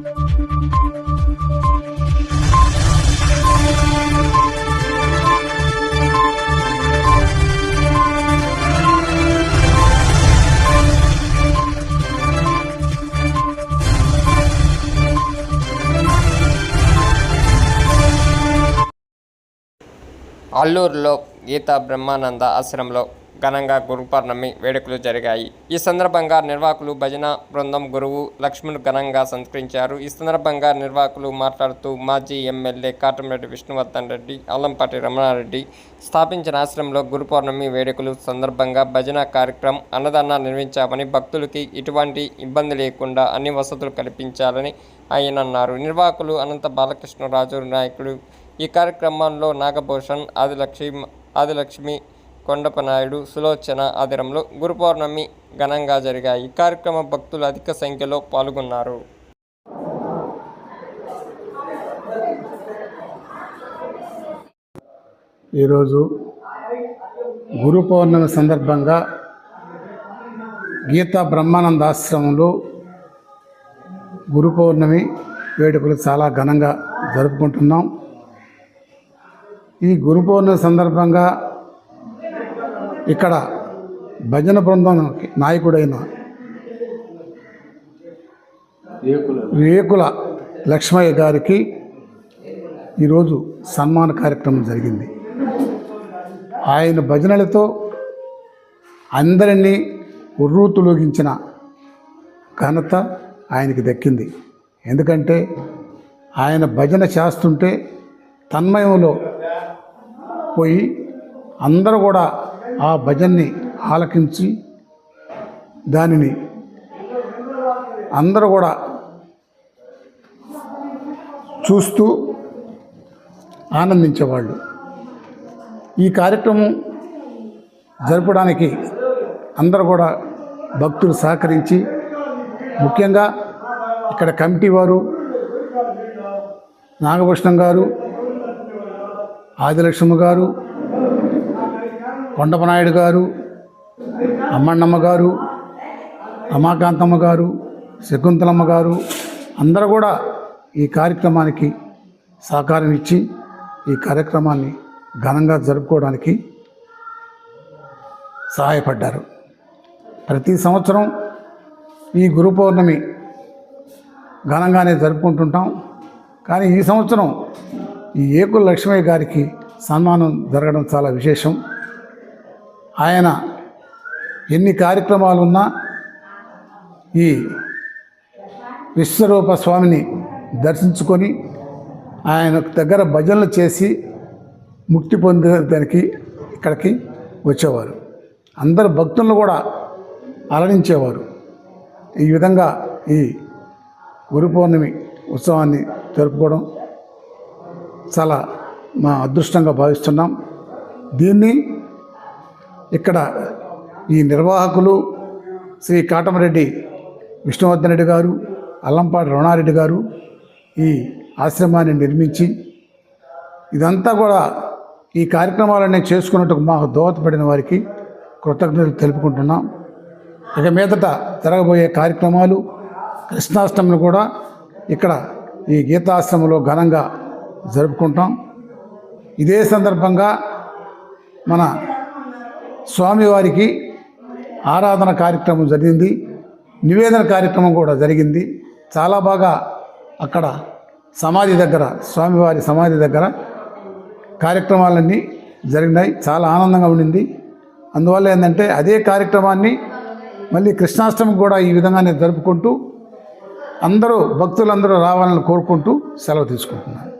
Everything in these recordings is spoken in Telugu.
అల్లూరులో గీతా బ్రహ్మానంద ఆశ్రమంలో ఘనంగా గురు పౌర్ణమి వేడుకలు జరిగాయి. ఈ సందర్భంగా నిర్వాహకులు భజన బృందం గురువు లక్ష్మణ్ ఘనంగా సత్కరించారు. ఈ సందర్భంగా నిర్వాహకులు మాట్లాడుతూ మాజీ ఎమ్మెల్యే కాటంరెడ్డి విష్ణువర్ధన్ రెడ్డి, అల్లంపాటి రమణారెడ్డి స్థాపించిన ఆశ్రమంలో గురు పౌర్ణమి వేడుకలు సందర్భంగా భజన కార్యక్రమం, అన్నదానాలు నిర్వహించామని, భక్తులకి ఎటువంటి ఇబ్బంది లేకుండా అన్ని వసతులు కల్పించాలని ఆయన అన్నారు. నిర్వాహకులు అనంత బాలకృష్ణరాజు నాయకుడు. ఈ కార్యక్రమంలో నాగభూషణ్, ఆదిలక్ష్మి, కొండపనాయుడు, సులోచన ఆధ్వర్యంలో గురు పౌర్ణమి ఘనంగా జరిగాయి. ఈ కార్యక్రమ భక్తులు అధిక సంఖ్యలో పాల్గొన్నారు. ఈరోజు గురు పౌర్ణమి సందర్భంగా గీతా బ్రహ్మానంద ఆశ్రమంలో గురు పౌర్ణమి వేడుకలు చాలా ఘనంగా జరుపుకుంటున్నాం. ఈ గురు పౌర్ణమి సందర్భంగా ఇక్కడ భజన బృందం నాయకుడైన రేకుల లక్ష్మయ్య గారికి ఈరోజు సన్మాన కార్యక్రమం జరిగింది. ఆయన భజనలతో అందరినీ ఉర్రూతులోగించిన ఘనత ఆయనకి దక్కింది. ఎందుకంటే ఆయన భజన చేస్తుంటే తన్మయంలో పోయి అందరూ కూడా ఆ భజన్ని ఆలకించి దానిని అందరూ కూడా చూస్తూ ఆనందించేవాళ్ళు. ఈ కార్యక్రమం జరపడానికి అందరూ కూడా భక్తులు సహకరించి, ముఖ్యంగా ఇక్కడ కమిటీ వారు నాగభూషణం గారు, ఆదిలక్ష్మి గారు, కొండపనాయుడు గారు, అమ్మన్నమ్మ గారు, రమాకాంతమ్మ గారు, శకుంతలమ్మ గారు అందరూ కూడా ఈ కార్యక్రమానికి సహకారం ఇచ్చి ఈ కార్యక్రమాన్ని ఘనంగా జరుపుకోవడానికి సహాయపడ్డారు. ప్రతి సంవత్సరం ఈ గురు పౌర్ణమి ఘనంగానే జరుపుకుంటుంటాం. కానీ ఈ సంవత్సరం ఈ ఏకుల లక్ష్మయ్య గారికి సన్మానం జరగడం చాలా విశేషం. ఆయన ఎన్ని కార్యక్రమాలున్నా ఈ విశ్వరూప స్వామిని దర్శించుకొని ఆయన దగ్గర భజనలు చేసి ముక్తి పొందేదానికి ఇక్కడికి వచ్చేవారు. అందరు భక్తులను కూడా అలరించేవారు. ఈ విధంగా ఈ గురు పౌర్ణమి ఉత్సవాన్ని జరుపుకోవడం చాలా మా అదృష్టంగా భావిస్తున్నాం. దీన్ని ఇక్కడ ఈ నిర్వాహకులు శ్రీ కాటమరెడ్డి విష్ణువర్ధన్ రెడ్డి గారు, అల్లంపాటి రమణారెడ్డి గారు ఈ ఆశ్రమాన్ని నిర్మించి ఇదంతా కూడా ఈ కార్యక్రమాలన్నీ చేసుకున్నట్టుకు మాకు దోహదపడిన వారికి కృతజ్ఞతలు తెలుపుకుంటున్నాం. ఇక మీదట జరగబోయే కార్యక్రమాలు, కృష్ణాష్టమిని కూడా ఇక్కడ ఈ గీతాశ్రమంలో ఘనంగా జరుపుకుంటాం. ఇదే సందర్భంగా మన స్వామివారికి ఆరాధన కార్యక్రమం జరిగింది, నివేదన కార్యక్రమం కూడా జరిగింది. చాలా బాగా అక్కడ సమాధి దగ్గర, స్వామివారి సమాధి దగ్గర కార్యక్రమాలన్నీ జరిగినాయి. చాలా ఆనందంగా ఉండింది. అందువల్ల ఏంటంటే అదే కార్యక్రమాన్ని మళ్ళీ కృష్ణాష్టమి కూడా ఈ విధంగానే జరుపుకుంటూ అందరూ భక్తులందరూ రావాలని కోరుకుంటూ సెలవు తీసుకుంటున్నాను.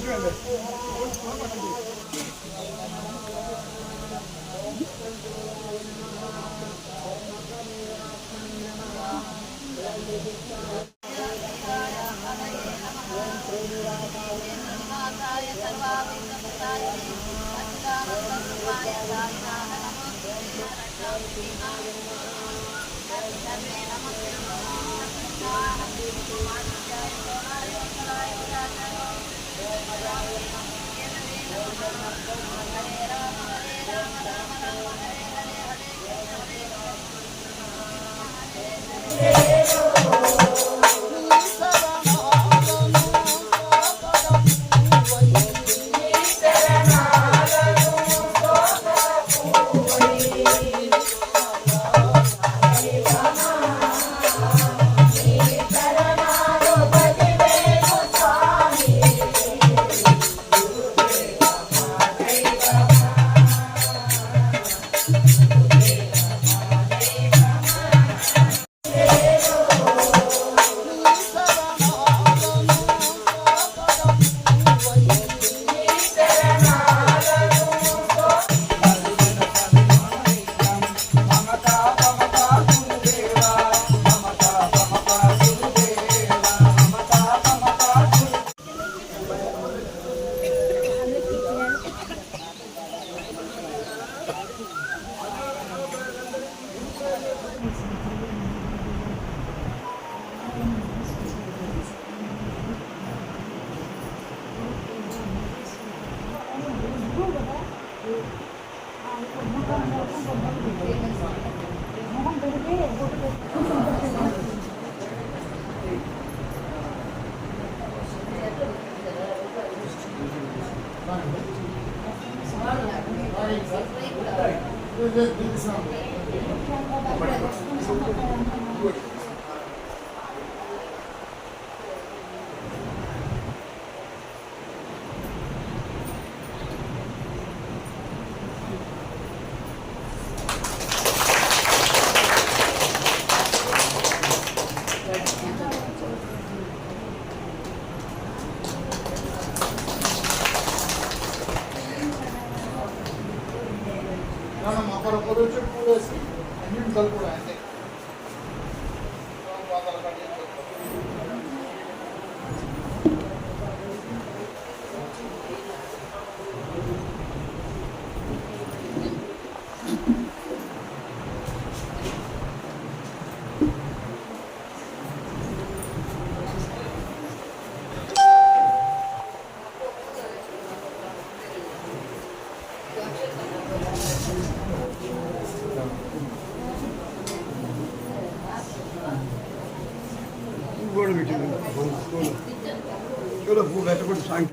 चलो वो बैठे कुछ सांग